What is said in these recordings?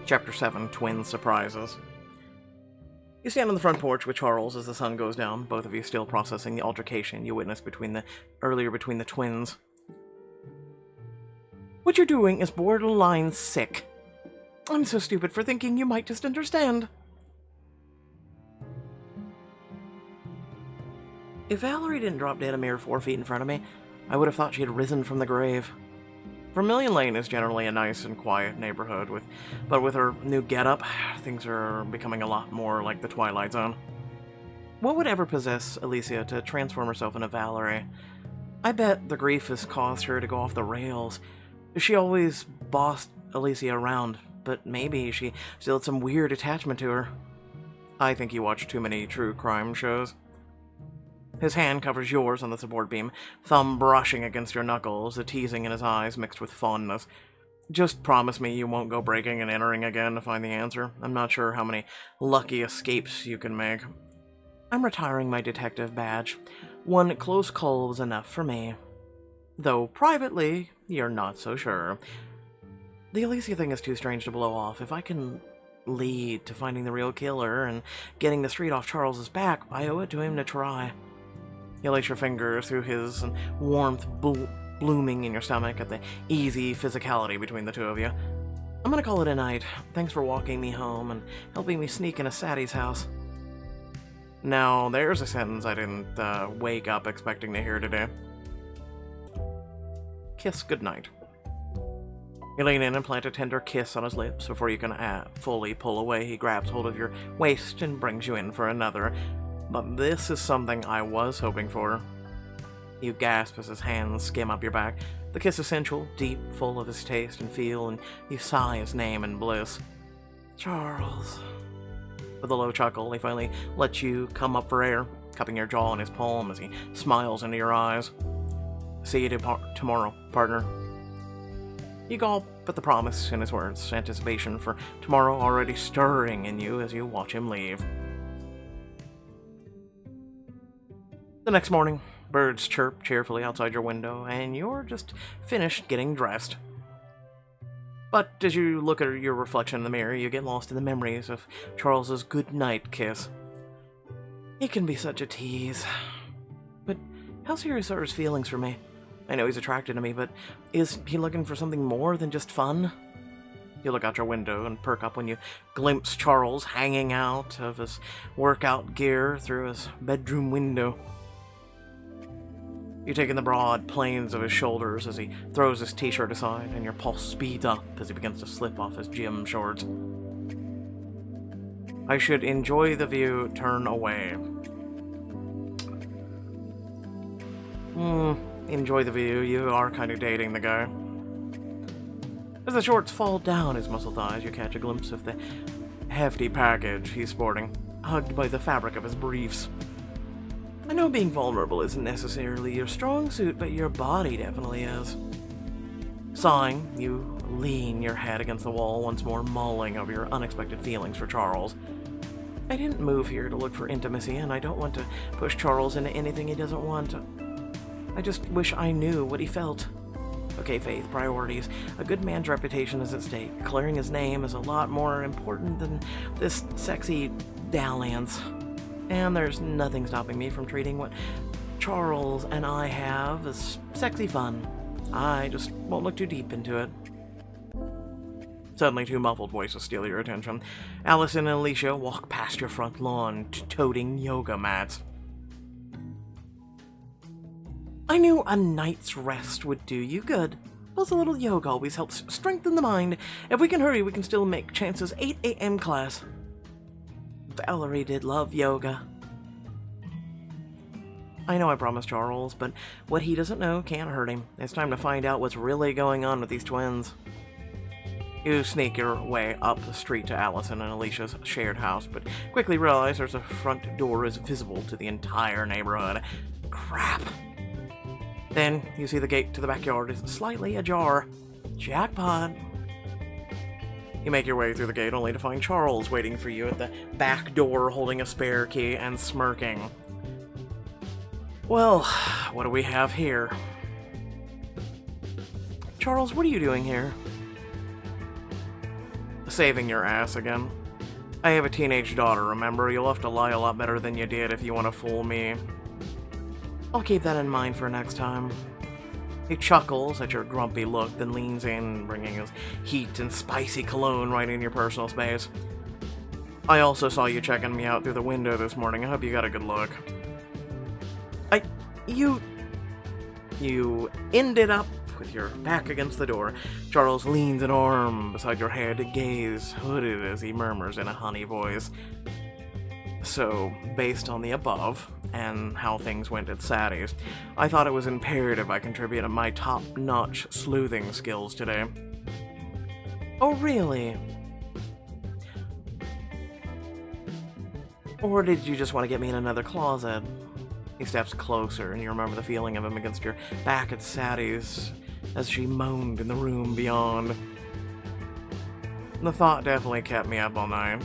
Chapter 7, Twin Surprises. You stand on the front porch with Charles as the sun goes down, both of you still processing the altercation you witnessed earlier between the twins. What you're doing is borderline sick. I'm so stupid for thinking you might just understand. If Valerie didn't drop dead a mere 4 feet in front of me, I would have thought she had risen from the grave. Vermilion Lane is generally a nice and quiet neighborhood, but with her new getup, things are becoming a lot more like the Twilight Zone. What would ever possess Alicia to transform herself into Valerie? I bet the grief has caused her to go off the rails. She always bossed Alicia around, but maybe she still had some weird attachment to her. I think you watch too many true crime shows. His hand covers yours on the support beam, thumb brushing against your knuckles, a teasing in his eyes mixed with fondness. Just promise me you won't go breaking and entering again to find the answer. I'm not sure how many lucky escapes you can make. I'm retiring my detective badge. One close call was enough for me. Though privately, you're not so sure. The Alicia thing is too strange to blow off. If I can lead to finding the real killer and getting the street off Charles's back, I owe it to him to try. You lace your fingers through his, and warmth blooming in your stomach at the easy physicality between the two of you. I'm gonna call it a night. Thanks for walking me home and helping me sneak into Sadie's house. Now, there's a sentence I didn't wake up expecting to hear today. Kiss goodnight. You lean in and plant a tender kiss on his lips before you can fully pull away. He grabs hold of your waist and brings you in for another. But this is something I was hoping for. You gasp as his hands skim up your back. The kiss is sensual, deep, full of his taste and feel, and you sigh his name in bliss. Charles. With a low chuckle, he finally lets you come up for air, cupping your jaw in his palm as he smiles into your eyes. See you tomorrow, partner. You gulp at the promise in his words, anticipation for tomorrow already stirring in you as you watch him leave. The next morning, birds chirp cheerfully outside your window, and you're just finished getting dressed. But as you look at your reflection in the mirror, you get lost in the memories of Charles's goodnight kiss. He can be such a tease. But how serious are his feelings for me? I know he's attracted to me, but is he looking for something more than just fun? You look out your window and perk up when you glimpse Charles hanging out of his workout gear through his bedroom window. You take in the broad planes of his shoulders as he throws his t-shirt aside, and your pulse speeds up as he begins to slip off his gym shorts. I should enjoy the view, turn away. Enjoy the view, you are kind of dating the guy. As the shorts fall down his muscle thighs, you catch a glimpse of the hefty package he's sporting, hugged by the fabric of his briefs. I know being vulnerable isn't necessarily your strong suit, but your body definitely is. Sighing, you lean your head against the wall, once more mulling over your unexpected feelings for Charles. I didn't move here to look for intimacy, and I don't want to push Charles into anything he doesn't want. I just wish I knew what he felt. Okay, Faith, priorities. A good man's reputation is at stake. Clearing his name is a lot more important than this sexy dalliance. And there's nothing stopping me from treating what Charles and I have as sexy fun. I just won't look too deep into it. Suddenly, two muffled voices steal your attention. Allison and Alicia walk past your front lawn, toting yoga mats. I knew a night's rest would do you good. Plus, a little yoga always helps strengthen the mind. If we can hurry, we can still make Chance's 8 a.m. class. Valerie did love yoga. I know I promised Charles, but what he doesn't know can't hurt him. It's time to find out what's really going on with these twins. You sneak your way up the street to Allison and Alicia's shared house, but quickly realize there's a front door is visible to the entire neighborhood. Crap. Then you see the gate to the backyard is slightly ajar. Jackpot. You make your way through the gate only to find Charles waiting for you at the back door holding a spare key and smirking. Well, what do we have here? Charles, what are you doing here? saving your ass again. I have a teenage daughter, remember? You'll have to lie a lot better than you did if you want to fool me. I'll keep that in mind for next time. He chuckles at your grumpy look, then leans in, bringing his heat and spicy cologne right in your personal space. I also saw you checking me out through the window this morning. I hope you got a good look. You ended up with your back against the door. Charles leans an arm beside your head, gaze hooded as he murmurs in a honey voice. So, based on the above, and how things went at Sadie's, I thought it was imperative I contributed my top-notch sleuthing skills today. Oh, really? Or did you just want to get me in another closet? He steps closer, and you remember the feeling of him against your back at Sadie's as she moaned in the room beyond. The thought definitely kept me up all night.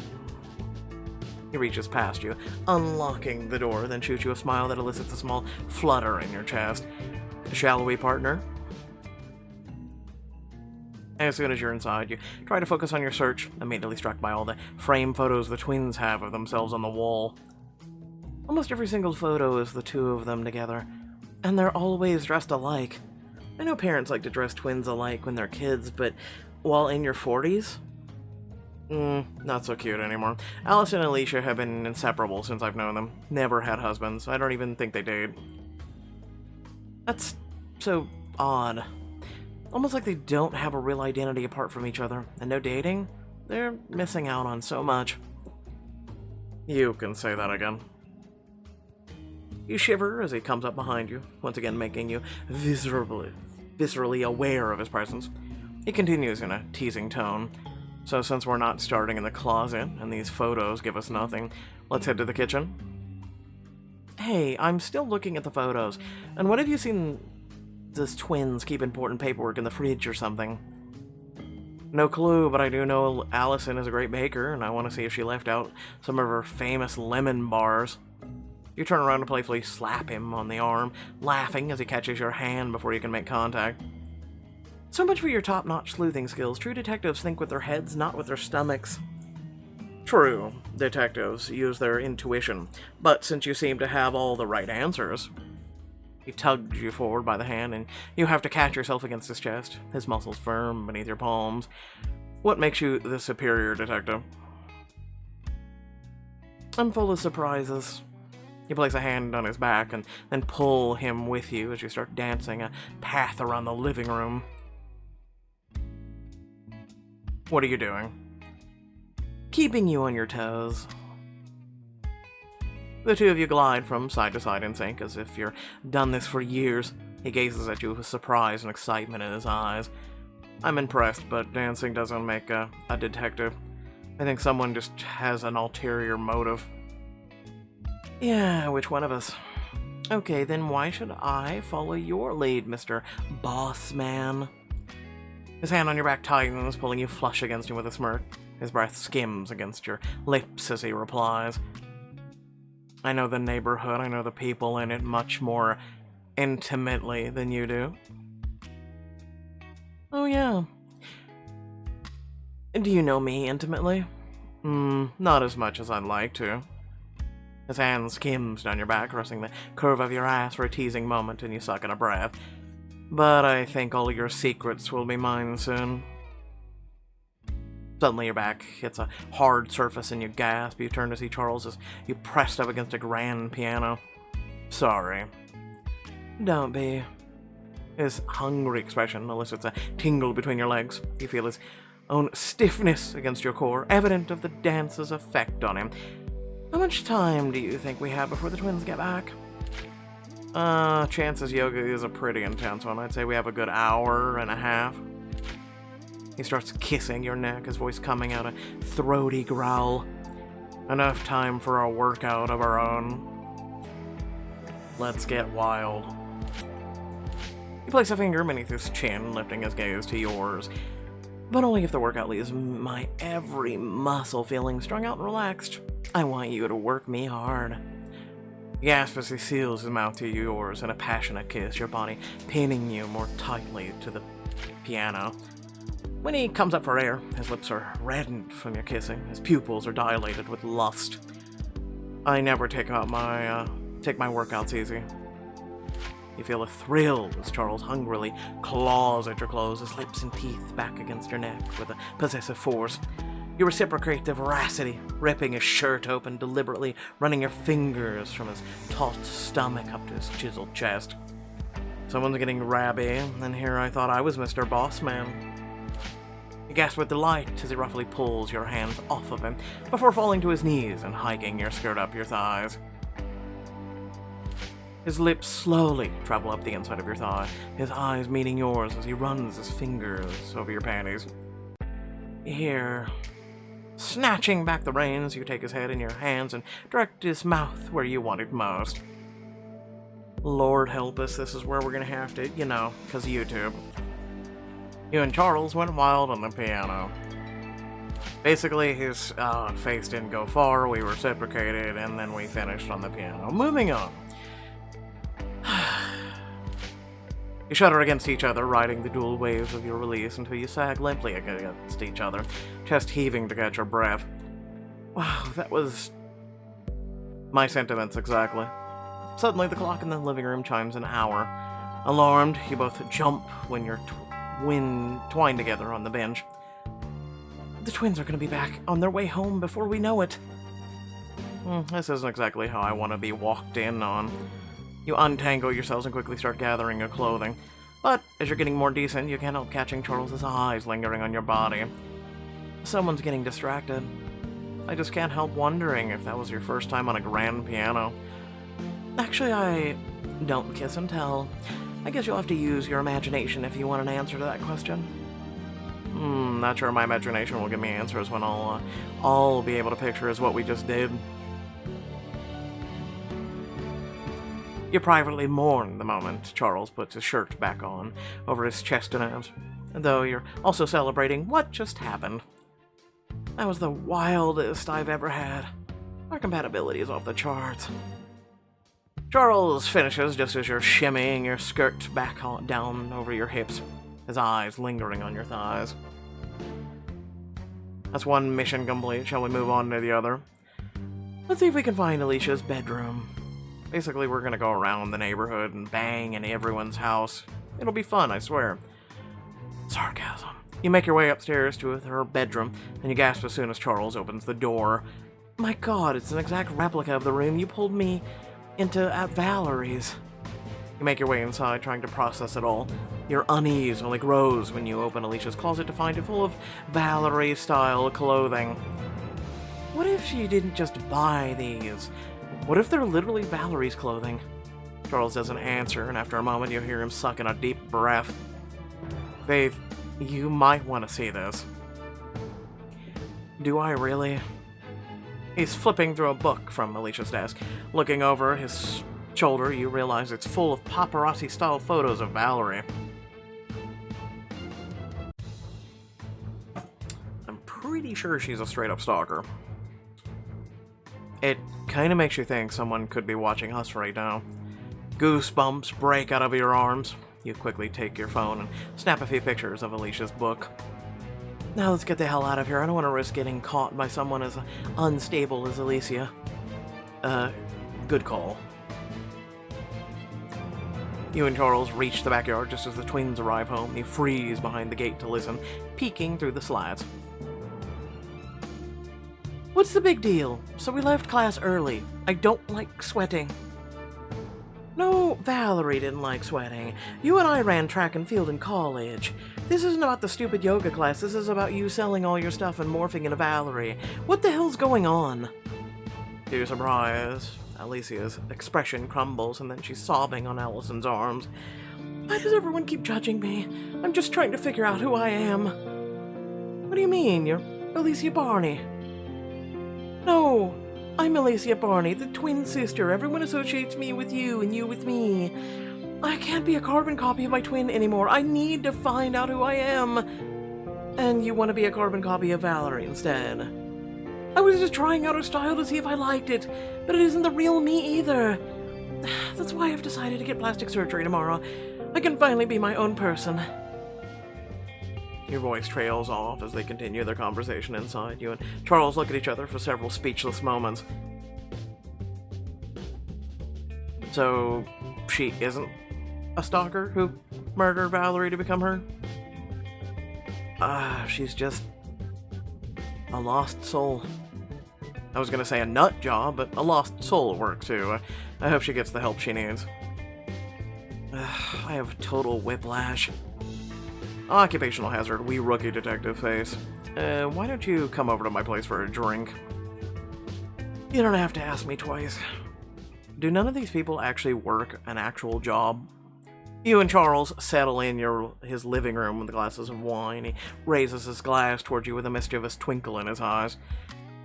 He reaches past you, unlocking the door, then shoots you a smile that elicits a small flutter in your chest. Shall we, partner? As soon as you're inside, you try to focus on your search, immediately struck by all the frame photos the twins have of themselves on the wall. Almost every single photo is the two of them together, and they're always dressed alike. I know parents like to dress twins alike when they're kids, but while in your 40s? Not so cute anymore. Alicia and Alicia have been inseparable since I've known them. Never had husbands. I don't even think they date. That's so odd. Almost like they don't have a real identity apart from each other. And no dating? They're missing out on so much. You can say that again. You shiver as he comes up behind you, once again making you viscerally aware of his presence. He continues in a teasing tone. So since we're not starting in the closet, and these photos give us nothing, let's head to the kitchen. Hey, I'm still looking at the photos, and what have you seen these twins keep important paperwork in the fridge or something? No clue, but I do know Allison is a great baker, and I want to see if she left out some of her famous lemon bars. You turn around to playfully slap him on the arm, laughing as he catches your hand before you can make contact. So much for your top-notch sleuthing skills. True detectives think with their heads, not with their stomachs. True, detectives use their intuition, but since you seem to have all the right answers... He tugs you forward by the hand, and you have to catch yourself against his chest, his muscles firm beneath your palms. What makes you the superior detective? I'm full of surprises. You place a hand on his back, and then pull him with you as you start dancing a path around the living room. What are you doing? Keeping you on your toes. The two of you glide from side to side in sync, as if you've done this for years. He gazes at you with surprise and excitement in his eyes. I'm impressed, but dancing doesn't make a detective. I think someone just has an ulterior motive. Yeah, which one of us? Okay, then why should I follow your lead, Mr. Boss Man? His hand on your back tightens, pulling you flush against him with a smirk. His breath skims against your lips as he replies. I know the neighborhood, I know the people in it much more intimately than you do. Oh yeah. Do you know me intimately? Not as much as I'd like to. His hand skims down your back, caressing the curve of your ass for a teasing moment, and you suck in a breath. But I think all your secrets will be mine soon. Suddenly your back hits a hard surface and you gasp. You turn to see Charles as you pressed up against a grand piano. Sorry. Don't be. His hungry expression elicits a tingle between your legs. You feel his own stiffness against your core, evident of the dance's effect on him. How much time do you think we have before the twins get back? Chances yoga is a pretty intense one. I'd say we have a good hour and a half. He starts kissing your neck, his voice coming out a throaty growl. Enough time for a workout of our own. Let's get wild. You place a finger beneath his chin, lifting his gaze to yours. But only if the workout leaves my every muscle feeling strung out and relaxed. I want you to work me hard. He gasps as he seals his mouth to yours in a passionate kiss, your body pinning you more tightly to the piano. When he comes up for air, his lips are reddened from your kissing, his pupils are dilated with lust. I never take my workouts easy. You feel a thrill as Charles hungrily claws at your clothes, his lips and teeth back against your neck with a possessive force. You reciprocate the voracity, ripping his shirt open deliberately, running your fingers from his taut stomach up to his chiseled chest. Someone's getting grabby, and here I thought I was Mr. Bossman. You gasp with delight as he roughly pulls your hands off of him before falling to his knees and hiking your skirt up your thighs. His lips slowly travel up the inside of your thigh, his eyes meeting yours as he runs his fingers over your panties. Here, snatching back the reins, you take his head in your hands and direct his mouth where you want it most. Lord help us, this is where we're gonna have to, 'cause YouTube. You and Charles went wild on the piano. Basically, his face didn't go far, we reciprocated, and then we finished on the piano. Moving on. You shudder against each other, riding the dual waves of your release until you sag limply against each other, chest heaving to catch your breath. Wow, that was my sentiments exactly. Suddenly, the clock in the living room chimes an hour. Alarmed, you both jump when you're twined together on the bench. The twins are going to be back on their way home before we know it. This isn't exactly how I want to be walked in on. You untangle yourselves and quickly start gathering your clothing. But as you're getting more decent, you can't help catching Charles's eyes lingering on your body. Someone's getting distracted. I just can't help wondering if that was your first time on a grand piano. Actually, I don't kiss and tell. I guess you'll have to use your imagination if you want an answer to that question. Not sure my imagination will give me answers when I'll be able to picture is what we just did. You privately mourn the moment Charles puts his shirt back on over his chest and abs, though you're also celebrating what just happened. That was the wildest I've ever had. Our compatibility is off the charts. Charles finishes just as you're shimmying your skirt back down over your hips, his eyes lingering on your thighs. That's one mission complete. Shall we move on to the other? Let's see if we can find Alicia's bedroom. Basically, we're gonna go around the neighborhood and bang in everyone's house. It'll be fun, I swear. Sarcasm. You make your way upstairs to her bedroom, and you gasp as soon as Charles opens the door. My god, it's an exact replica of the room you pulled me into at Valerie's. You make your way inside, trying to process it all. Your unease only grows when you open Alicia's closet to find it full of Valerie-style clothing. What if she didn't just buy these? What if they're literally Valerie's clothing? Charles doesn't answer, and after a moment you hear him suck in a deep breath. Faith, you might want to see this. Do I really? He's flipping through a book from Alicia's desk. Looking over his shoulder, you realize it's full of paparazzi-style photos of Valerie. I'm pretty sure she's a straight-up stalker. It kind of makes you think someone could be watching us right now. Goosebumps break out of your arms. You quickly take your phone and snap a few pictures of Alicia's book. Now let's get the hell out of here. I don't want to risk getting caught by someone as unstable as Alicia. Good call. You and Charles reach the backyard just as the twins arrive home. You freeze behind the gate to listen, peeking through the slats. What's the big deal? So we left class early. I don't like sweating. No, Valerie didn't like sweating. You and I ran track and field in college. This isn't about the stupid yoga class. This is about you selling all your stuff and morphing into Valerie. What the hell's going on? To your surprise, Alicia's expression crumbles and then she's sobbing on Allison's arms. Why does everyone keep judging me? I'm just trying to figure out who I am. What do you mean? You're Alicia Barney. No, I'm Alicia Barney, the twin sister. Everyone associates me with you and you with me. I can't be a carbon copy of my twin anymore. I need to find out who I am. And you want to be a carbon copy of Valerie instead. I was just trying out her style to see if I liked it, but it isn't the real me either. That's why I've decided to get plastic surgery tomorrow. I can finally be my own person. Your voice trails off as they continue their conversation inside. You and Charles look at each other for several speechless moments. So, she isn't a stalker who murdered Valerie to become her? She's just a lost soul. I was gonna say a nut job, but a lost soul works too. I hope she gets the help she needs. I have total whiplash. Occupational hazard, wee rookie detective face. Why don't you come over to my place for a drink? You don't have to ask me twice. Do none of these people actually work an actual job? You and Charles settle in his living room with glasses of wine. He raises his glass towards you with a mischievous twinkle in his eyes.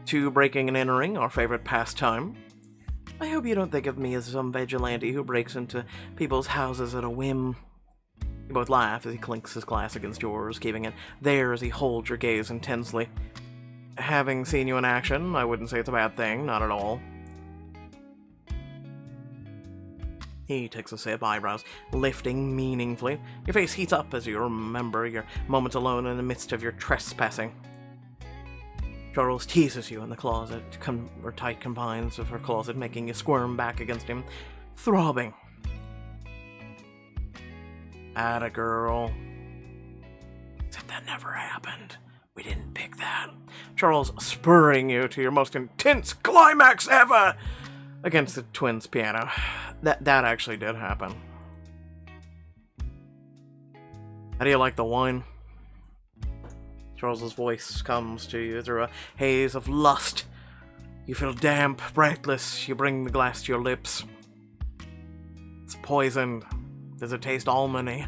To breaking and entering, our favorite pastime. I hope you don't think of me as some vigilante who breaks into people's houses at a whim. You both laugh as he clinks his glass against yours, keeping it there as he holds your gaze intensely. Having seen you in action, I wouldn't say it's a bad thing, not at all. He takes a sip, eyebrows lifting meaningfully. Your face heats up as you remember your moments alone in the midst of your trespassing. Charles teases you in the closet, or tight confines of her closet, making you squirm back against him, throbbing. Atta girl. Except that never happened. We didn't pick that. Charles spurring you to your most intense climax ever against the twins' piano. That actually did happen. How do you like the wine? Charles's voice comes to you through a haze of lust. You feel damp, breathless. You bring the glass to your lips. It's poisoned. Does it taste almondy?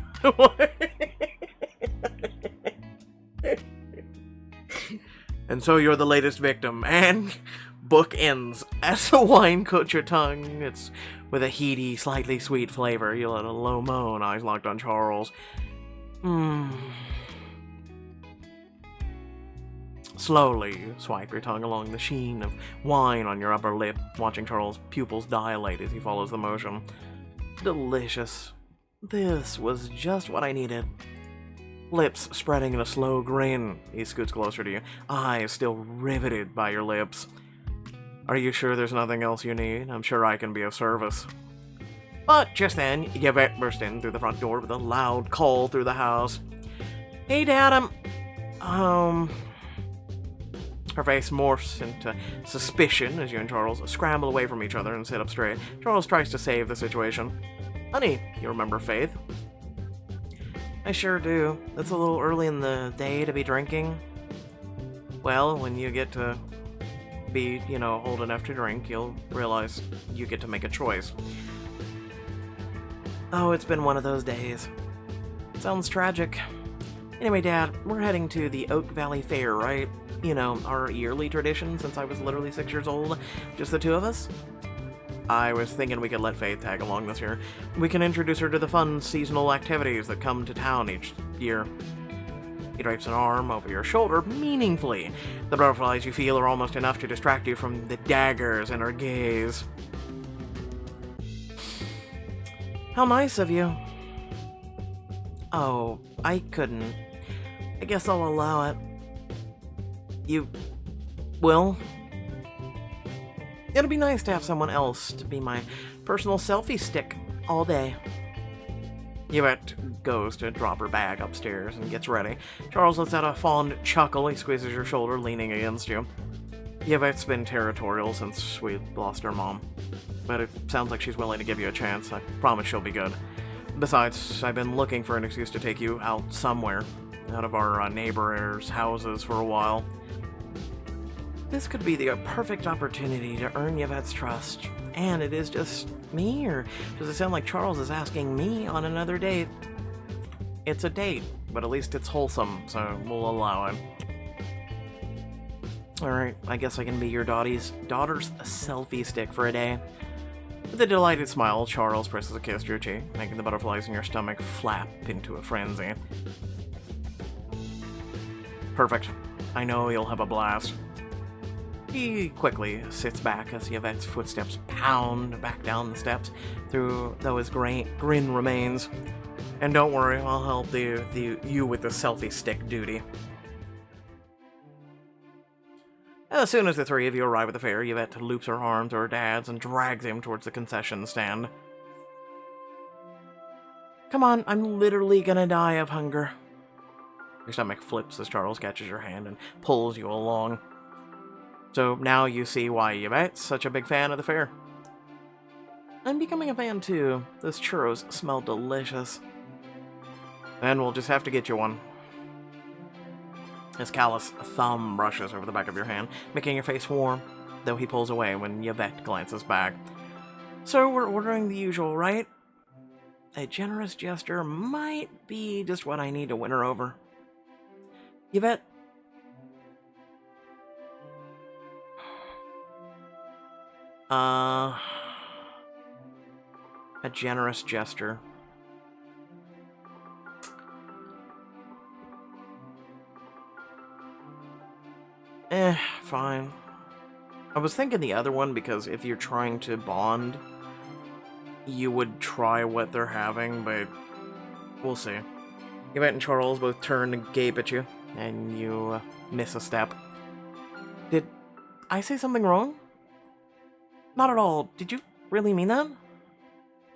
And so you're the latest victim, and book ends as the wine coats your tongue. It's with a heady, slightly sweet flavor. You let a low moan, eyes locked on Charles. Slowly, you swipe your tongue along the sheen of wine on your upper lip, watching Charles' pupils dilate as he follows the motion. Delicious. This was just what I needed. Lips spreading in a slow grin. He scoots closer to you, eyes still riveted by your lips. Are you sure there's nothing else you need? I'm sure I can be of service. But just then, Yvette burst in through the front door with a loud call through the house. Hey, Dad, Her face morphs into suspicion as you and Charles scramble away from each other and sit up straight. Charles tries to save the situation. Honey, you remember Faith? I sure do. It's a little early in the day to be drinking. Well, when you get to be, old enough to drink, you'll realize you get to make a choice. Oh, it's been one of those days. Sounds tragic. Anyway, Dad, we're heading to the Oak Valley Fair, right? Our yearly tradition since I was literally 6 years old. Just the two of us? I was thinking we could let Faith tag along this year. We can introduce her to the fun seasonal activities that come to town each year. He drapes an arm over your shoulder meaningfully. The butterflies you feel are almost enough to distract you from the daggers in her gaze. How nice of you. Oh, I couldn't. I guess I'll allow it. You will? It'll be nice to have someone else to be my personal selfie stick all day. Yvette goes to drop her bag upstairs and gets ready. Charles lets out a fond chuckle. He squeezes your shoulder, leaning against you. Yvette's been territorial since we lost her mom, but it sounds like she's willing to give you a chance. I promise she'll be good. Besides, I've been looking for an excuse to take you out somewhere, out of our neighbors' houses for a while. This could be the perfect opportunity to earn Yvette's trust. And it is just me, or does it sound like Charles is asking me on another date? It's a date, but at least it's wholesome, so we'll allow it. Alright, I guess I can be your daughter's selfie stick for a day. With a delighted smile, Charles presses a kiss to your cheek, making the butterflies in your stomach flap into a frenzy. Perfect. I know you'll have a blast. He quickly sits back as Yvette's footsteps pound back down the steps, though his grin remains. And don't worry, I'll help you with the selfie stick duty. As soon as the three of you arrive at the fair, Yvette loops her arm through her dad's and drags him towards the concession stand. Come on, I'm literally gonna die of hunger. Your stomach flips as Charles catches your hand and pulls you along. So now you see why Yvette's such a big fan of the fair. I'm becoming a fan too. Those churros smell delicious. Then we'll just have to get you one. His callous thumb brushes over the back of your hand, making your face warm, though he pulls away when Yvette glances back. So we're ordering the usual, right? A generous gesture might be just what I need to win her over. Yvette? A generous gesture. Fine. I was thinking the other one because if you're trying to bond, you would try what they're having, but we'll see. Yvette and Charles both turn and gape at you, and you miss a step. Did I say something wrong? Not at all. Did you really mean that?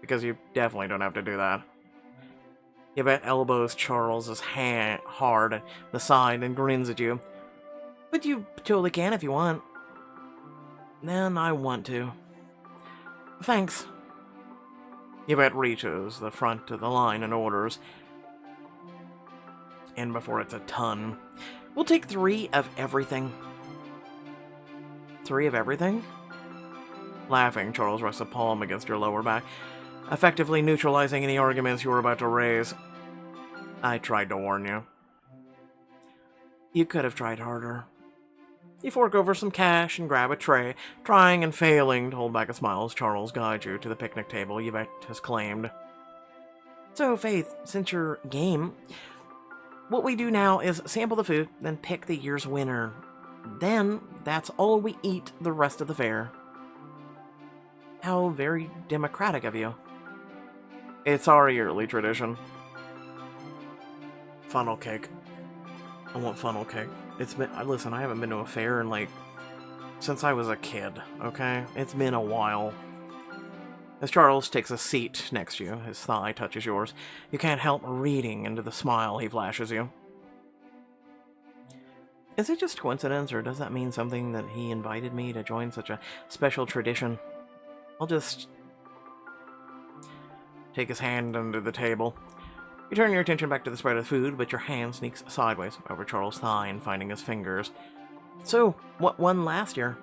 Because you definitely don't have to do that. Yvette elbows Charles's hand hard at the side and grins at you. But you totally can if you want. Then I want to. Thanks. Yvette reaches the front of the line and orders. And before it's a ton, we'll take 3 of everything. 3 of everything? Laughing, Charles rests a palm against your lower back, effectively neutralizing any arguments you were about to raise. I tried to warn you. You could have tried harder. You fork over some cash and grab a tray, trying and failing to hold back a smile as Charles guides you to the picnic table Yvette has claimed. So, Faith, since you're game, what we do now is sample the food, then pick the year's winner. Then, that's all we eat the rest of the fair. How very democratic of you. It's our yearly tradition. Funnel cake. I want funnel cake. It's been, listen, I haven't been to a fair in since I was a kid, okay? It's been a while. As Charles takes a seat next to you, his thigh touches yours, you can't help reading into the smile he flashes you. Is it just coincidence, or does that mean something that he invited me to join such a special tradition? I'll just take his hand under the table. You turn your attention back to the spread of food, but your hand sneaks sideways over Charles' thigh and finding his fingers. So, what won last year?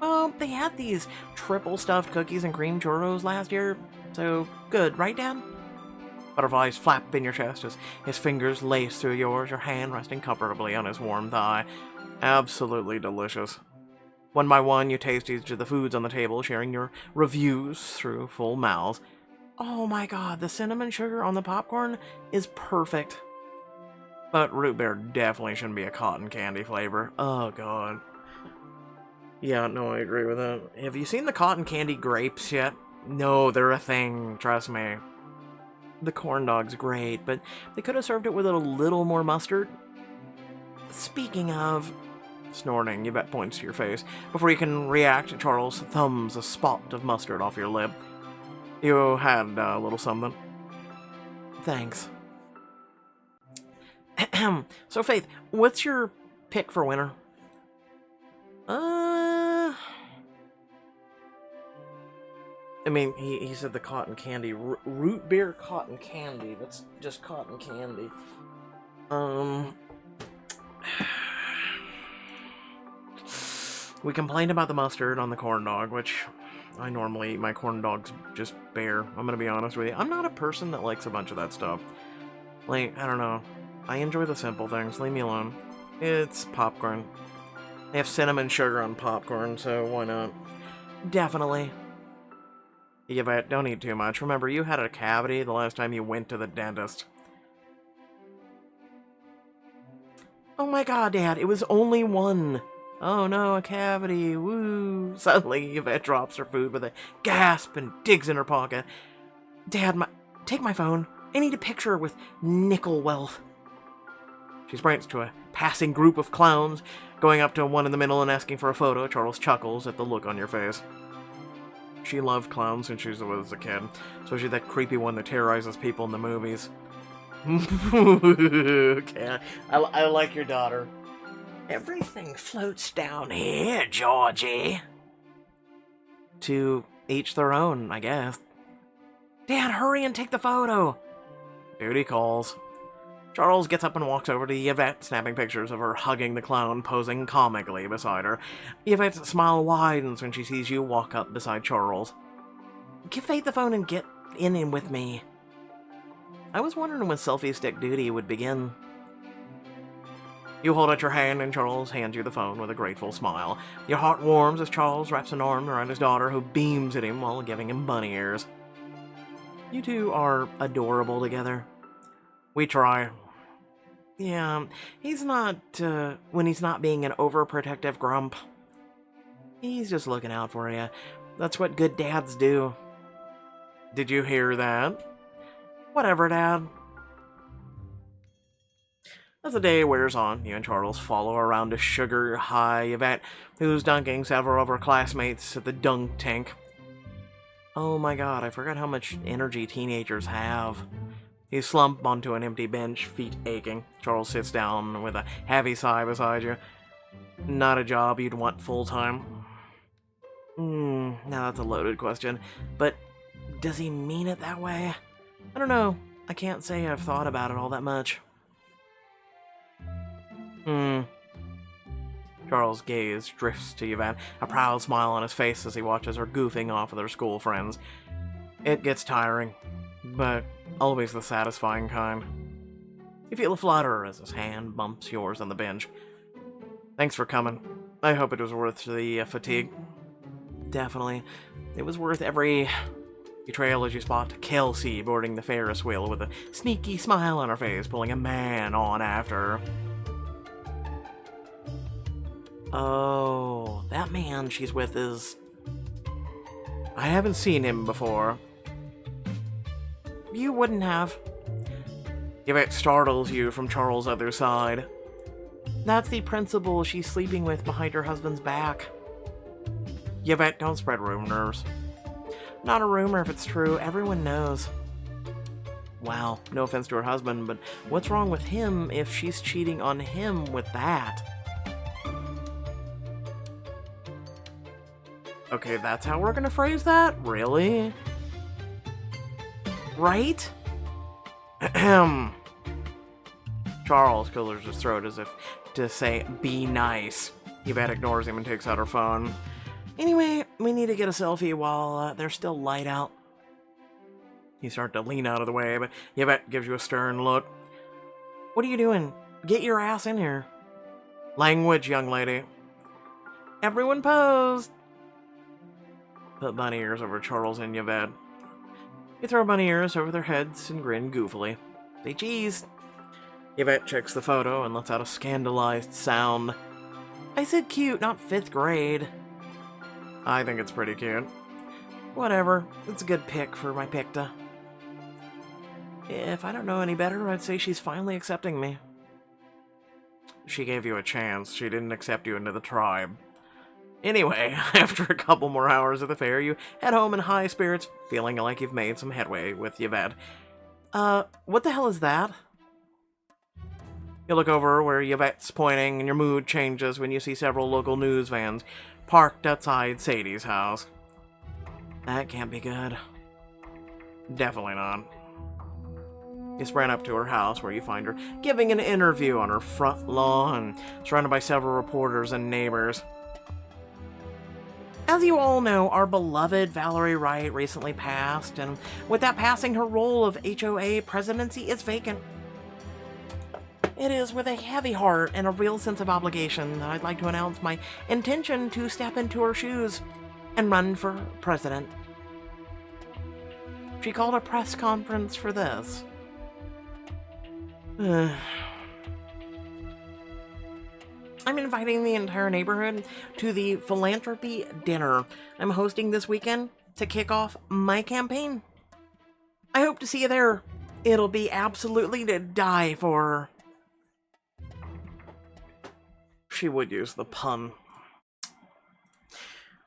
Well, they had these triple stuffed cookies and cream churros last year, so good, right, Dad? Butterflies flap in your chest as his fingers lace through yours, your hand resting comfortably on his warm thigh. Absolutely delicious. One by one, you taste each of the foods on the table, sharing your reviews through full mouths. Oh my god, the cinnamon sugar on the popcorn is perfect. But root beer definitely shouldn't be a cotton candy flavor. Oh god. Yeah, no, I agree with that. Have you seen the cotton candy grapes yet? No, they're a thing, trust me. The corn dog's great, but they could have served it with a little more mustard. Speaking of... Snorting, Yvette points to your face. Before you can react, Charles thumbs a spot of mustard off your lip. You had a little something. Thanks. So, Faith, what's your pick for winner? I mean, he said the cotton candy. Root beer cotton candy. That's just cotton candy. We complained about the mustard on the corn dog, which I normally eat my corn dogs just bare. I'm gonna be honest with you. I'm not a person that likes a bunch of that stuff. I don't know. I enjoy the simple things. Leave me alone. It's popcorn. They have cinnamon sugar on popcorn, so why not? Definitely. Yeah, but don't eat too much. Remember, you had a cavity the last time you went to the dentist. Oh my god, Dad, it was only one. Oh no, a cavity, woo. Suddenly, Yvette drops her food with a gasp and digs in her pocket. Dad, take my phone. I need a picture with nickel wealth. She sprints to a passing group of clowns, going up to one in the middle and asking for a photo. Charles chuckles at the look on your face. She loved clowns since she was a kid, especially that creepy one that terrorizes people in the movies. Okay, I like your daughter. Everything floats down here, Georgie. To each their own, I guess. Dad, hurry and take the photo. Duty calls. Charles gets up and walks over to Yvette, snapping pictures of her hugging the clown, posing comically beside her. Yvette's smile widens when she sees you walk up beside Charles. Give Faith the phone and get in with me. I was wondering when selfie stick duty would begin. You hold out your hand and Charles hands you the phone with a grateful smile. Your heart warms as Charles wraps an arm around his daughter, who beams at him while giving him bunny ears. You two are adorable together. We try. Yeah, he's not, when he's not being an overprotective grump. He's just looking out for you. That's what good dads do. Did you hear that? Whatever, Dad. As the day wears on, you and Charles follow around a sugar-high Yvette who's dunking several of her classmates at the dunk tank. Oh my god, I forgot how much energy teenagers have. You slump onto an empty bench, feet aching. Charles sits down with a heavy sigh beside you. Not a job you'd want full-time. Now that's a loaded question, but does he mean it that way? I don't know. I can't say I've thought about it all that much. Charles' gaze drifts to Yvette, a proud smile on his face as he watches her goofing off with her school friends. It gets tiring, but always the satisfying kind. You feel a flutter as his hand bumps yours on the bench. Thanks for coming. I hope it was worth the fatigue. Definitely. It was worth every... You trail as you spot Kelsey boarding the Ferris wheel with a sneaky smile on her face, pulling a man on after her. Oh, that man she's with is... I haven't seen him before. You wouldn't have. Yvette startles you from Charles' other side. That's the principal she's sleeping with behind her husband's back. Yvette, don't spread rumors. Not a rumor if it's true, everyone knows. Wow, no offense to her husband, but what's wrong with him if she's cheating on him with that? Okay, that's how we're gonna phrase that? Really? Right? Ahem. Charles clears his throat as if to say, be nice. Yvette ignores him and takes out her phone. Anyway, we need to get a selfie while there's still light out. You start to lean out of the way, but Yvette gives you a stern look. What are you doing? Get your ass in here. Language, young lady. Everyone pose. Put bunny ears over Charles and Yvette. You throw bunny ears over their heads and grin goofily. Say cheese. Yvette checks the photo and lets out a scandalized sound. I said cute, not 5th grade. I think it's pretty cute. Whatever, it's a good pick for my picta. If I don't know any better, I'd say she's finally accepting me. She gave you a chance. She didn't accept you into the tribe. Anyway, after a couple more hours at the fair, you head home in high spirits, feeling like you've made some headway with Yvette. What the hell is that? You look over where Yvette's pointing, and your mood changes when you see several local news vans parked outside Sadie's house. That can't be good. Definitely not. You sprint up to her house where you find her giving an interview on her front lawn, surrounded by several reporters and neighbors. As you all know, our beloved Valerie Wright recently passed, and with that passing, her role of HOA presidency is vacant. It is with a heavy heart and a real sense of obligation that I'd like to announce my intention to step into her shoes and run for president. She called a press conference for this. I'm inviting the entire neighborhood to the philanthropy dinner I'm hosting this weekend to kick off my campaign. I hope to see you there. it'll be absolutely to die for. She would use the pun.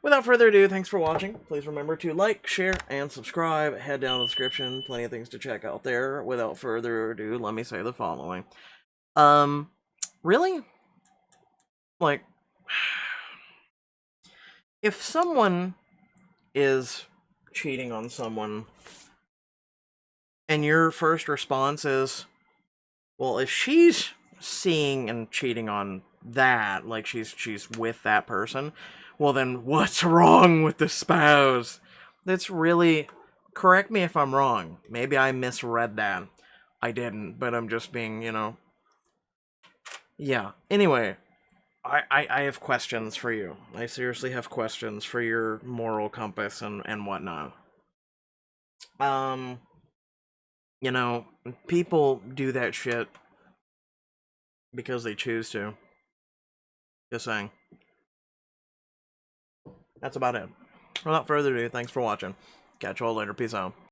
Without further ado, thanks for watching. Please remember to like, share, and subscribe. Head down in the description. Plenty of things to check out there. Without further ado, let me say the following. Really? Like, if someone is cheating on someone, and your first response is, well, if she's seeing and cheating on that, like she's with that person, well then what's wrong with the spouse? That's really, correct me if I'm wrong. Maybe I misread that. I didn't, but I'm just being, yeah. Anyway, I have questions for you. I seriously have questions for your moral compass and whatnot. People do that shit because they choose to. Just saying. That's about it. Without further ado, thanks for watching. Catch you all later. Peace out.